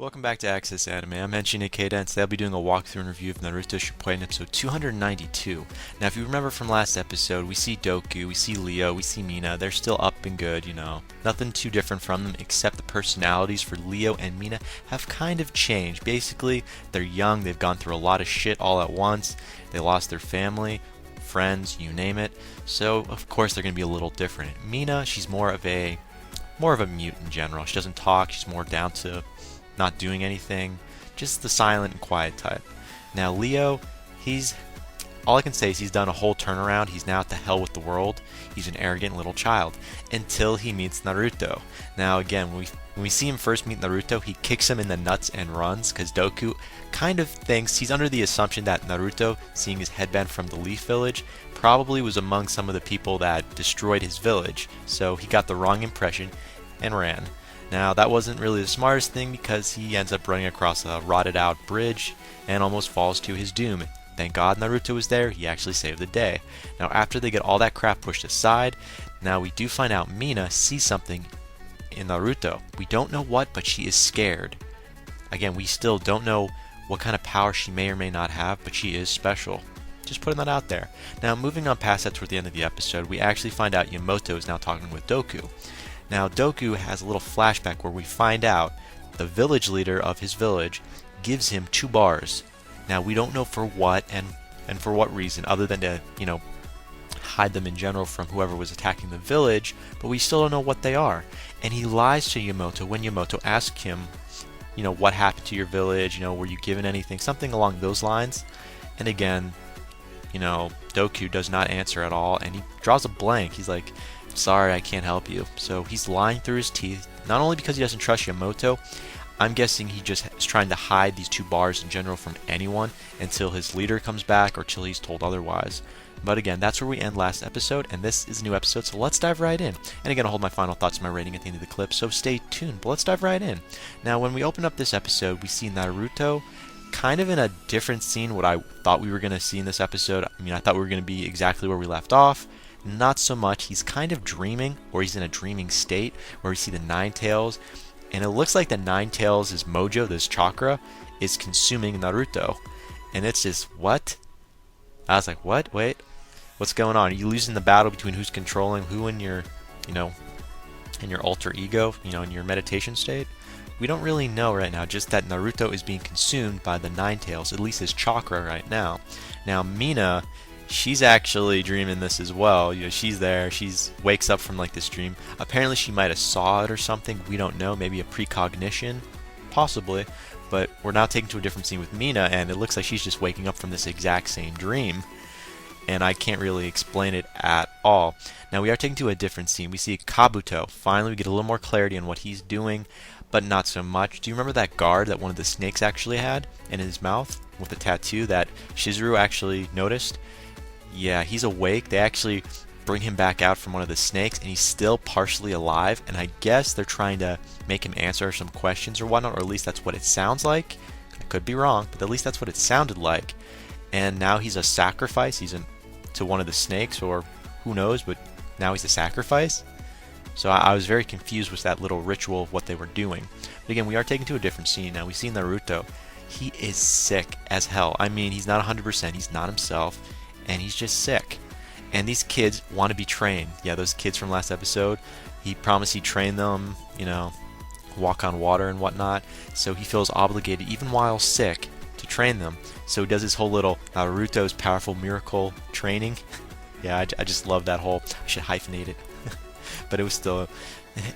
Welcome back to Access Anime. I'm Henshin Ikeda, and today I'll be doing a walkthrough and review of Naruto Shippuden episode 292. Now, if you remember from last episode, we see Doku, we see Leo, we see Mina. They're still up and good, you know. Nothing too different from them, except the personalities for Leo and Mina have kind of changed. Basically, they're young, they've gone through a lot of shit all at once. They lost their family, friends, you name it. So, of course, they're going to be a little different. Mina, she's more of a mute in general. She doesn't talk, she's more down to not doing anything, just the silent and quiet type. Now Leo, all I can say is he's done a whole turnaround. He's now to hell with the world. He's an arrogant little child until he meets Naruto. Now again, when we see him first meet Naruto, he kicks him in the nuts and runs because Doku kind of thinks he's under the assumption that Naruto, seeing his headband from the Leaf Village, probably was among some of the people that destroyed his village. So he got the wrong impression and ran. Now, that wasn't really the smartest thing because he ends up running across a rotted out bridge and almost falls to his doom. Thank God Naruto was there, he actually saved the day. Now, after they get all that crap pushed aside, now we do find out Mina sees something in Naruto. We don't know what, but she is scared. Again, we still don't know what kind of power she may or may not have, but she is special. Just putting that out there. Now, moving on past that toward the end of the episode, we actually find out Yamoto is now talking with Doku. Now, Doku has a little flashback where we find out the village leader of his village gives him 2 bars. Now, we don't know for what and for what reason, other than to, hide them in general from whoever was attacking the village, but we still don't know what they are. And he lies to Yamoto when Yamoto asks him, what happened to your village, were you given anything, something along those lines. And again, Doku does not answer at all, and he draws a blank. He's like, sorry, I can't help you. So he's lying through his teeth, not only because he doesn't trust Yamoto. I'm guessing he just is trying to hide these 2 bars in general from anyone until his leader comes back or till he's told otherwise. But again, that's where we end last episode, and this is a new episode, so let's dive right in. And again, I'll hold my final thoughts and my rating at the end of the clip, so stay tuned, but let's dive right in. Now, when we open up this episode, we see Naruto kind of in a different scene what I thought we were going to see in this episode. I thought we were going to be exactly where we left off. Not so much. He's kind of dreaming, or he's in a dreaming state, where we see the Nine Tails, and it looks like the Nine Tails' mojo, this chakra, is consuming Naruto. And it's just, what? I was like, what? Wait, what's going on? Are you losing the battle between who's controlling who in your, in your alter ego, in your meditation state? We don't really know right now, just that Naruto is being consumed by the Nine Tails, at least his chakra right now. Now, Mina, she's actually dreaming this as well. She's there. Wakes up from this dream. Apparently, she might have saw it or something. We don't know. Maybe a precognition, possibly. But we're now taken to a different scene with Mina, and it looks like she's just waking up from this exact same dream. And I can't really explain it at all. Now we are taken to a different scene. We see Kabuto. Finally, we get a little more clarity on what he's doing, but not so much. Do you remember that guard that one of the snakes actually had in his mouth with the tattoo that Shizuru actually noticed? Yeah, he's awake. They actually bring him back out from one of the snakes, and he's still partially alive, and I guess they're trying to make him answer some questions or whatnot, or at least that's what it sounds like. I could be wrong, but at least that's what it sounded like. And now he's a sacrifice. To one of the snakes, or who knows, but now he's a sacrifice. So I was very confused with that little ritual of what they were doing. But again, we are taken to a different scene. Now we see Naruto. He is sick as hell. He's not 100%. He's not himself. And he's just sick. And these kids want to be trained. Yeah, those kids from last episode, he promised he'd train them, walk on water and whatnot. So he feels obligated, even while sick, to train them. So he does his whole little Naruto's powerful miracle training. Yeah, I just love that whole, I should hyphenate it. But it was still,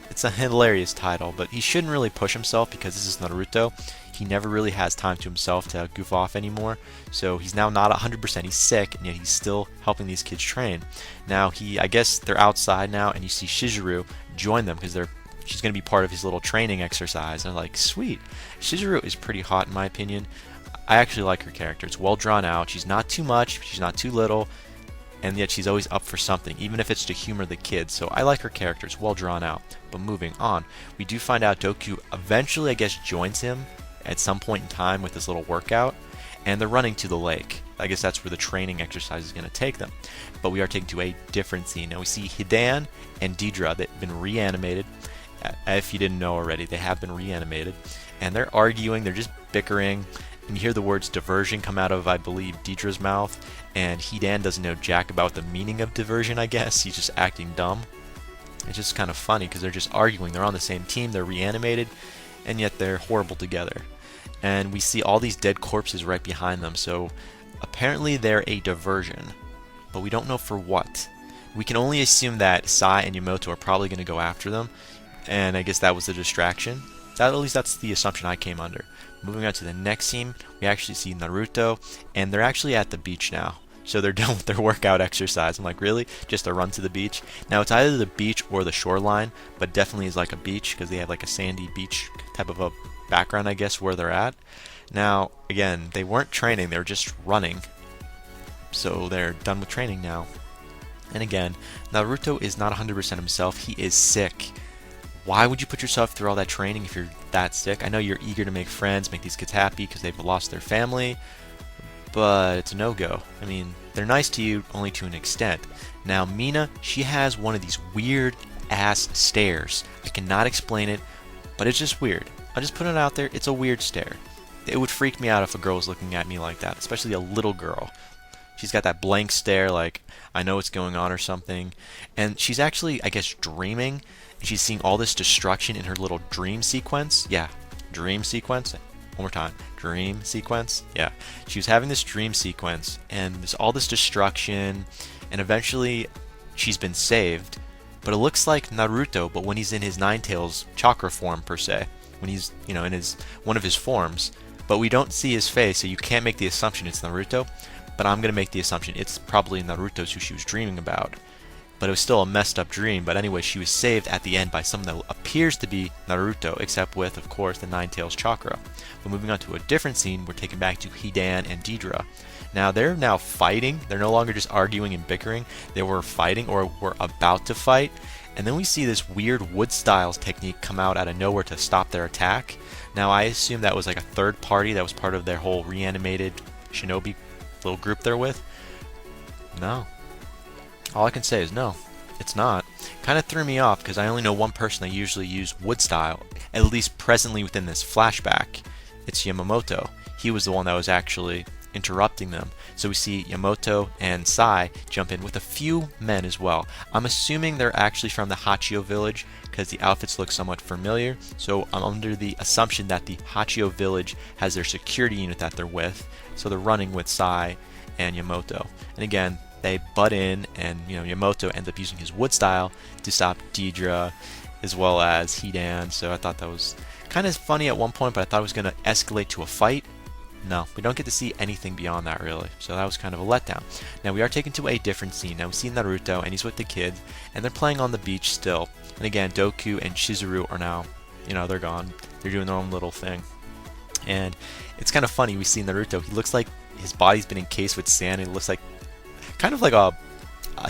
it's a hilarious title. But he shouldn't really push himself because this is Naruto. He never really has time to himself to goof off anymore. So he's now not 100%. He's sick, and yet he's still helping these kids train. Now I guess they're outside now, and you see Shizuru join them because she's going to be part of his little training exercise. And I'm like, sweet. Shizuru is pretty hot in my opinion. I actually like her character. It's well drawn out. She's not too much. She's not too little. And yet she's always up for something, even if it's to humor the kids. So I like her character. It's well drawn out. But moving on, we do find out Doku eventually, I guess, joins him at some point in time with this little workout. And they're running to the lake. I guess that's where the training exercise is going to take them. But we are taken to a different scene. Now we see Hidan and Deidre. They've been reanimated. If you didn't know already, they have been reanimated, and they're arguing, they're just bickering, and you hear the words diversion come out of, I believe, Deidre's mouth, and Hidan doesn't know jack about the meaning of diversion, I guess. He's just acting dumb. It's just kind of funny because they're just arguing. They're on the same team, they're reanimated, and yet they're horrible together. And we see all these dead corpses right behind them, so apparently they're a diversion, but we don't know for what. We can only assume that Sai and Yamato are probably going to go after them, and I guess that was the distraction. At least that's the assumption I came under. Moving on to the next scene, we actually see Naruto, and they're actually at the beach now. So they're done with their workout exercise. I'm like, really? Just a run to the beach? Now it's either the beach or the shoreline, but definitely is like a beach because they have like a sandy beach type of a background, I guess, where they're at. Now, again, they weren't training, they were just running. So they're done with training now. And again, Naruto is not 100% himself. He is sick. Why would you put yourself through all that training if you're that sick? I know you're eager to make friends, make these kids happy because they've lost their family, but it's a no-go. I mean, they're nice to you only to an extent. Now, Mina, she has one of these weird-ass stares. I cannot explain it, but it's just weird. I'll just put it out there. It's a weird stare. It would freak me out if a girl was looking at me like that, especially a little girl. She's got that blank stare like, I know what's going on or something. And she's actually, I guess, dreaming. She's seeing all this destruction in her little dream sequence. Yeah, dream sequence. One more time. Dream sequence. Yeah. She was having this dream sequence, and there's all this destruction, and eventually she's been saved. But it looks like Naruto, but when he's in his Nine Tails chakra form, per se. When he's, in one of his forms. But we don't see his face, so you can't make the assumption it's Naruto. But I'm going to make the assumption it's probably Naruto's who she was dreaming about. But it was still a messed up dream. But anyway, she was saved at the end by someone that appears to be Naruto, except with, of course, the Nine Tails chakra. But moving on to a different scene, we're taken back to Hidan and Deidre. Now, they're now fighting. They're no longer just arguing and bickering. They were fighting, or were about to fight. And then we see this weird wood styles technique come out of nowhere to stop their attack. Now, I assume that was like a third party that was part of their whole reanimated shinobi little group they're with. No. All I can say is no, it's not. Kind of threw me off because I only know one person that usually used wood style, at least presently within this flashback. It's Yamamoto. He was the one that was actually interrupting them. So we see Yamamoto and Sai jump in with a few men as well. I'm assuming they're actually from the Hachio village because the outfits look somewhat familiar. So I'm under the assumption that the Hachio village has their security unit that they're with. So they're running with Sai and Yamamoto. And again, they butt in, and Yamamoto ends up using his wood style to stop Deidre as well as Hidan. So I thought that was kind of funny at one point, but I thought it was going to escalate to a fight. No, we don't get to see anything beyond that really, so that was kind of a letdown. Now we are taken to a different scene. Now we see Naruto, and he's with the kids, and they're playing on the beach still. And again, Doku and Chizuru are now, they're gone. They're doing their own little thing. And it's kind of funny, we see Naruto, he looks like his body's been encased with sand, and it looks like kind of like a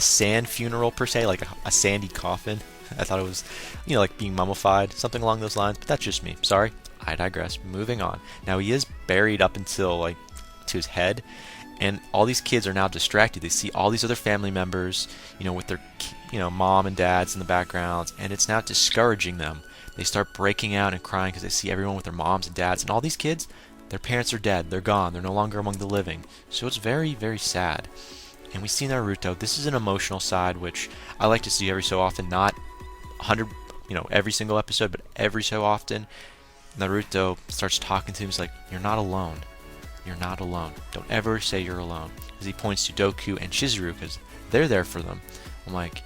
sand funeral per se, like a sandy coffin. I thought it was, like being mummified, something along those lines, but that's just me. Sorry, I digress. Moving on. Now he is buried up until like to his head, and all these kids are now distracted. They see all these other family members, with their, mom and dads in the background, and it's now discouraging them. They start breaking out and crying because they see everyone with their moms and dads, and all these kids, their parents are dead. They're gone. They're no longer among the living. So it's very, very sad. And we see Naruto. This is an emotional side, which I like to see every so often. Not 100, every single episode, but every so often. Naruto starts talking to him. He's like, "You're not alone. You're not alone. Don't ever say you're alone." As he points to Doku and Chizuru because they're there for them. I'm like,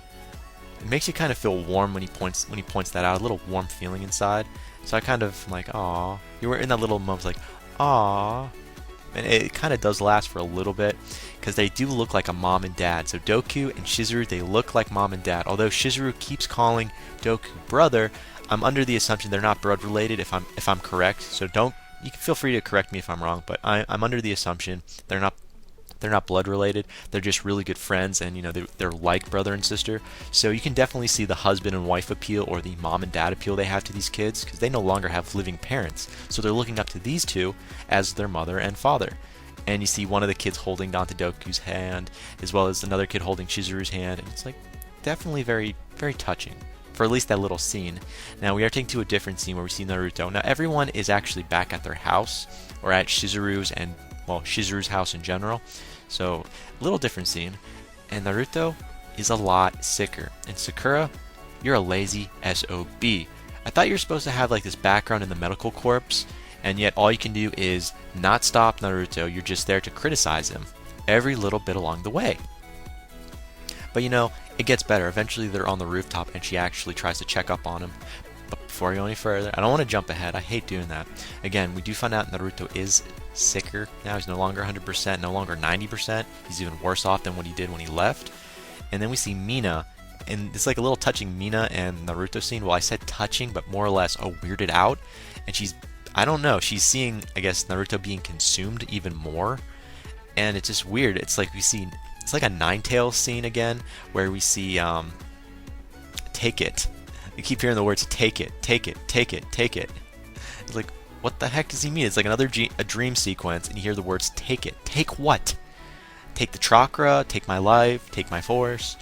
it makes you kind of feel warm when he points that out. A little warm feeling inside. So I kind of like, "Aw." You were in that little moment, like, "Aw." And it kind of does last for a little bit because they do look like a mom and dad. So Doku and Chizuru, they look like mom and dad. Although Chizuru keeps calling Doku brother, I'm under the assumption they're not blood related if I'm correct. So you can feel free to correct me if I'm wrong, but I'm under the assumption they're not blood related. They're just really good friends, and they're like brother and sister. So you can definitely see the husband and wife appeal, or the mom and dad appeal they have to these kids, because they no longer have living parents. So they're looking up to these two as their mother and father. And you see one of the kids holding Dante Doku's hand, as well as another kid holding Chizuru's hand, and it's like definitely very, very touching for at least that little scene. Now we are taking to a different scene where we see Naruto. Now everyone is actually back at their house, or at Shizuru's and, well, Shizuru's house in general. So a little different scene. And Naruto is a lot sicker. And Sakura, you're a lazy SOB. I thought you were supposed to have like this background in the medical corps, and yet all you can do is not stop Naruto. You're just there to criticize him every little bit along the way. But you know, it gets better. Eventually they're on the rooftop and she actually tries to check up on him. But before I go any further, I don't want to jump ahead. I hate doing that. Again, we do find out Naruto is sicker now. He's no longer 100%, no longer 90%. He's even worse off than what he did when he left. And then we see Mina, and it's like a little touching Mina and Naruto scene. Well, I said touching, but more or less weirded out. And she's, I don't know, she's seeing, I guess, Naruto being consumed even more. And it's just weird. It's like we see, it's like a Ninetales scene again, where we see, take it. You keep hearing the words, take it, take it, take it, take it. It's like, what the heck does he mean? It's like another a dream sequence, and you hear the words, take it. Take what? Take the chakra, take my life, take my force.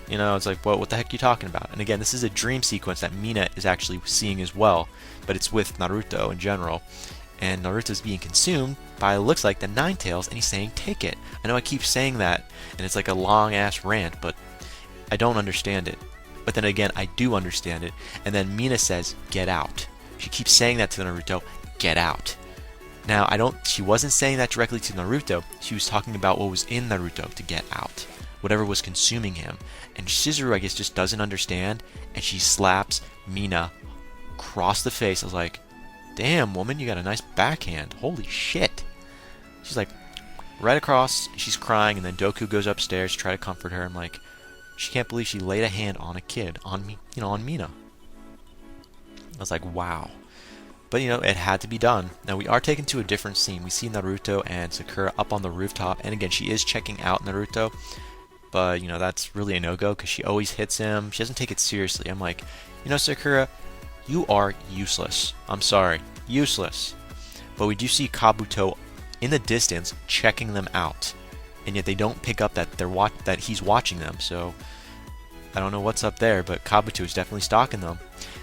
You know, it's like, what the heck are you talking about? And again, this is a dream sequence that Mina is actually seeing as well, but it's with Naruto in general. And Naruto's being consumed by, it looks like, the Ninetales, and he's saying, take it. I know I keep saying that, and it's like a long-ass rant, but I don't understand it. But then again, I do understand it. And then Mina says, get out. She keeps saying that to Naruto, get out. Now, she wasn't saying that directly to Naruto. She was talking about what was in Naruto to get out. Whatever was consuming him. And Shizuru, I guess, just doesn't understand, and she slaps Mina across the face. I was like, damn, woman, you got a nice backhand. Holy shit. She's like, right across, she's crying, and then Doku goes upstairs to try to comfort her. I'm like, she can't believe she laid a hand on a kid, on me, you know, on Mina. I was like, wow. But, you know, it had to be done. Now, we are taken to a different scene. We see Naruto and Sakura up on the rooftop, and again, she is checking out Naruto. But, you know, that's really a no-go, because she always hits him. She doesn't take it seriously. I'm like, you know, Sakura, you are useless. I'm sorry. Useless. But we do see Kabuto in the distance checking them out. And yet they don't pick up that that he's watching them. So I don't know what's up there, but Kabuto is definitely stalking them.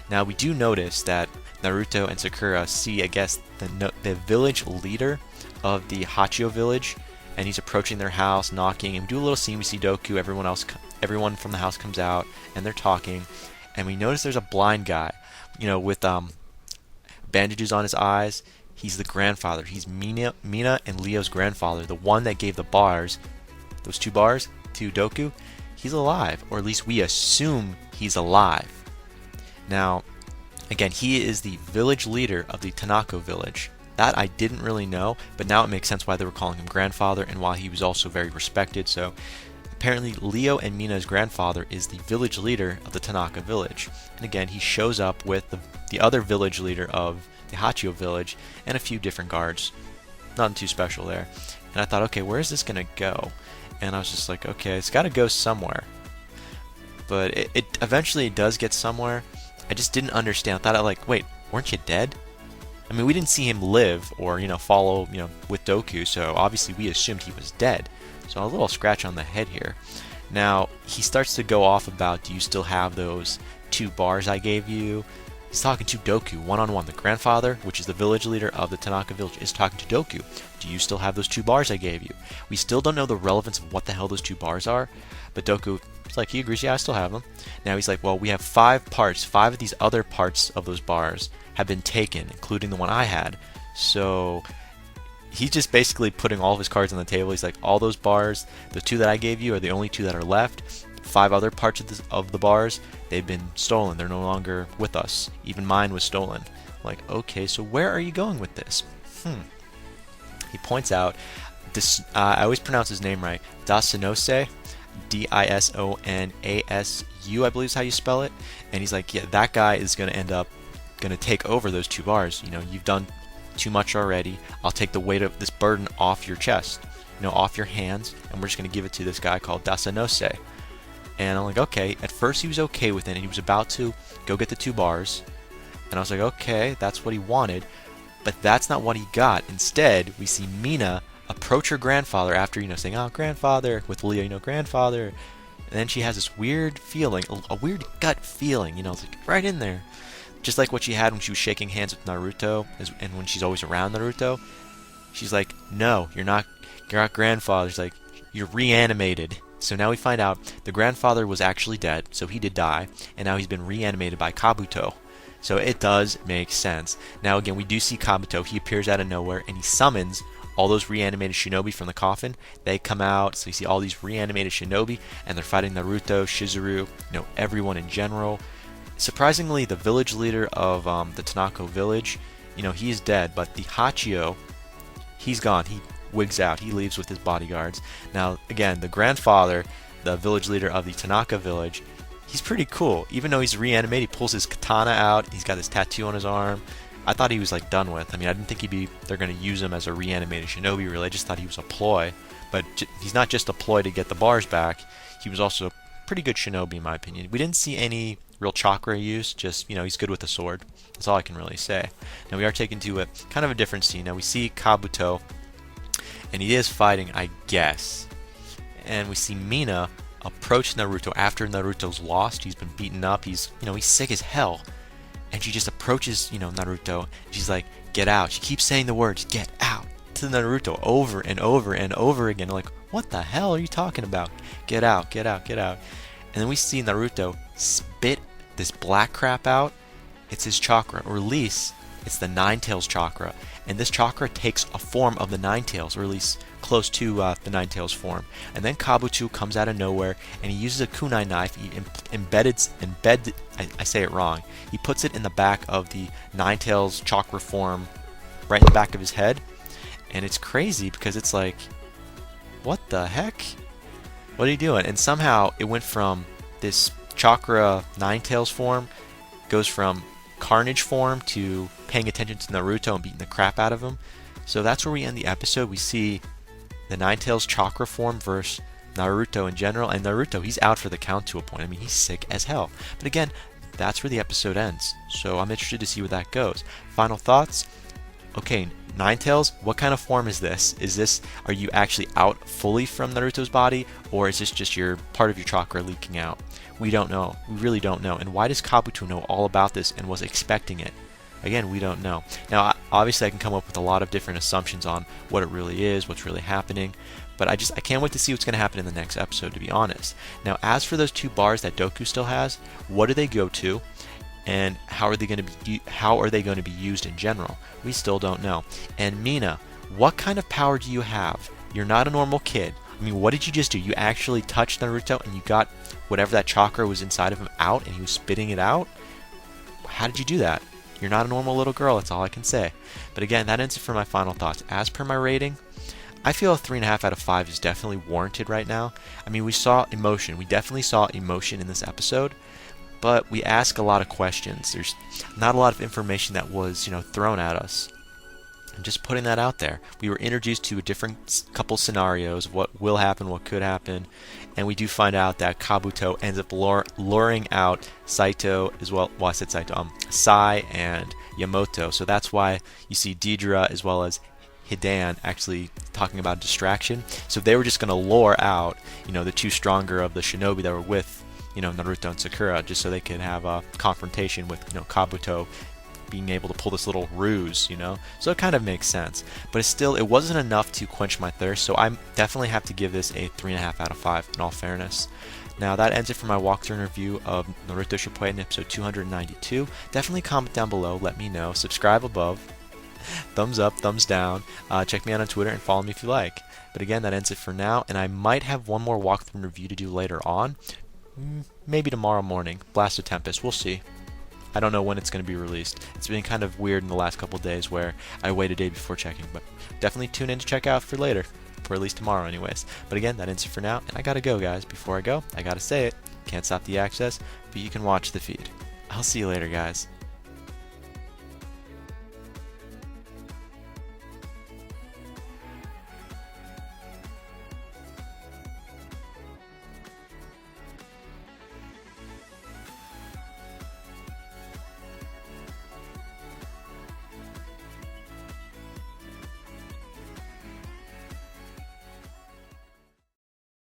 Now we do notice that Naruto and Sakura see, I guess, the village leader of the Hachio village, and he's approaching their house, knocking, and we do a little scene. We see Doku, everyone from the house comes out, and they're talking, and we notice there's a blind guy, you know, with bandages on his eyes. He's the grandfather. He's Mina and Leo's grandfather, the one that gave the bars, those 2 bars, to Doku. He's alive, or at least we assume he's alive. Now, again, he is the village leader of the Tanako village. That I didn't really know, but now it makes sense why they were calling him grandfather, and why he was also very respected. So apparently Leo and Mina's grandfather is the village leader of the Tanaka village. And again, he shows up with the other village leader of the Hachio village and a few different guards. Nothing too special there. And I thought, okay, where is this going to go? And I was just like, okay, it's got to go somewhere. But it eventually does get somewhere. I just didn't understand. I thought, like, wait, weren't you dead? I mean, we didn't see him live or, you know, follow, you know, with Doku, so obviously we assumed he was dead. So a little scratch on the head here. Now, he starts to go off about, do you still have those 2 bars I gave you? He's talking to Doku, one-on-one. The grandfather, which is the village leader of the Tanaka village, is talking to Doku. Do you still have those 2 bars I gave you? We still don't know the relevance of what the hell those 2 bars are, but Doku, it's like, he agrees, yeah, I still have them. Now he's like, well, we have 5 parts. 5 of these other parts of those bars have been taken, including the one I had. So he's just basically putting all of his cards on the table. He's like, all those bars, the 2 that I gave you are the only 2 that are left. 5 other parts of the bars, they've been stolen. They're no longer with us. Even mine was stolen. Like, okay, so where are you going with this? He points out, this, I always pronounce his name right, Dasanose, Disonasu, I believe is how you spell it. And he's like, yeah, that guy is going to end up going to take over those 2 bars. You know, you've done too much already. I'll take the weight of this burden off your chest, you know, off your hands, and we're just going to give it to this guy called Dasanose. And I'm like, okay. At first he was okay with it, and he was about to go get the 2 bars. And I was like, okay, that's what he wanted. But that's not what he got. Instead, we see Mina approach her grandfather after, you know, saying, oh, grandfather, with Leo, you know, grandfather, And then she has this weird feeling, a weird gut feeling, you know, it's like right in there. Just like what she had when she was shaking hands with Naruto, and when she's always around Naruto. She's like, no, you're not grandfather. She's like, you're reanimated. So now we find out the grandfather was actually dead, so he did die, and now he's been reanimated by Kabuto. So it does make sense. Now again, we do see Kabuto. He appears out of nowhere, and he summons all those reanimated shinobi from the coffin. They come out, so you see all these reanimated shinobi, and they're fighting Naruto, Shizuru, everyone in general. Surprisingly, the village leader of the Tanaka village, he's dead, but the Hachio, he's gone. He wigs out. He leaves with his bodyguards. Now, again, the grandfather, the village leader of the Tanaka village, he's pretty cool. Even though he's reanimated, he pulls his katana out. He's got this tattoo on his arm. I thought he was like done with. I didn't think they're going to use him as a reanimated shinobi, really. I just thought he was a ploy. But he's not just a ploy to get the bars back. He was also a pretty good shinobi, in my opinion. We didn't see any real chakra use, just, he's good with the sword. That's all I can really say. Now we are taken to a kind of a different scene. Now we see Kabuto, and he is fighting, I guess. And we see Mina approach Naruto after Naruto's lost. He's been beaten up. He's sick as hell. And she just approaches, Naruto. And she's like, get out. She keeps saying the words, get out, to Naruto over and over and over again. Like, what the hell are you talking about? Get out, get out, get out. And then we see Naruto spit this black crap out. It's his chakra, or at least it's the Nine Tails chakra. And this chakra takes a form of the Nine Tails, or at least close to the Nine Tails form. And then Kabuto comes out of nowhere, and he uses a kunai knife. He I say it wrong. He puts it in the back of the Nine Tails chakra form, right in the back of his head. And it's crazy because it's like, what the heck? What are you doing? And somehow it went from this chakra Nine Tails form, goes from Carnage form to paying attention to Naruto and beating the crap out of him. So that's where we end the episode. We see the Nine Tails chakra form versus Naruto in general, and Naruto, he's out for the count to a point. He's sick as hell. But again, that's where the episode ends. So I'm interested to see where that goes. Final thoughts? Okay, Nine Tails, what kind of form is this? Are you actually out fully from Naruto's body, or is this just your part of your chakra leaking out? We don't know. We really don't know. And why does Kabuto know all about this and was expecting it? Again, we don't know. Now, obviously, I can come up with a lot of different assumptions on what it really is, what's really happening, but I can't wait to see what's going to happen in the next episode, to be honest. Now, as for those two bars that Doku still has, what do they go to, and how are they going to be used in general? We still don't know. And Mina, what kind of power do you have? You're not a normal kid. What did you just do? You actually touched Naruto and you got whatever that chakra was inside of him out, and he was spitting it out? How did you do that? You're not a normal little girl, that's all I can say. But again, that ends it for my final thoughts. As per my rating, I feel a 3.5 out of 5 is definitely warranted right now. We saw emotion. We definitely saw emotion in this episode, but we ask a lot of questions. There's not a lot of information that was, thrown at us. I'm just putting that out there. We were introduced to a different couple scenarios of what will happen, what could happen, and we do find out that Kabuto ends up luring out Saito as well. Well, I said Saito, Sai and Yamoto. So that's why you see Deidara as well as Hidan actually talking about distraction. So they were just going to lure out, the two stronger of the shinobi that were with, Naruto and Sakura, just so they could have a confrontation with, Kabuto being able to pull this little ruse, so it kind of makes sense. But it wasn't enough to quench my thirst, so I definitely have to give this a 3.5 out of 5 in all fairness. Now that ends it for my walkthrough and review of Naruto Shippuden episode 292. Definitely comment down below, let me know, subscribe above, thumbs up, thumbs down, check me out on Twitter and follow me if you like. But again, that ends it for now, and I might have one more walkthrough and review to do later on, maybe tomorrow morning. Blast of Tempest, we'll see. I don't know when it's going to be released. It's been kind of weird in the last couple of days where I wait a day before checking, but definitely tune in to check out for later, for at least tomorrow anyways. But again, that ends it for now, and I gotta go, guys. Before I go, I gotta say it. Can't stop the access, but you can watch the feed. I'll see you later, guys.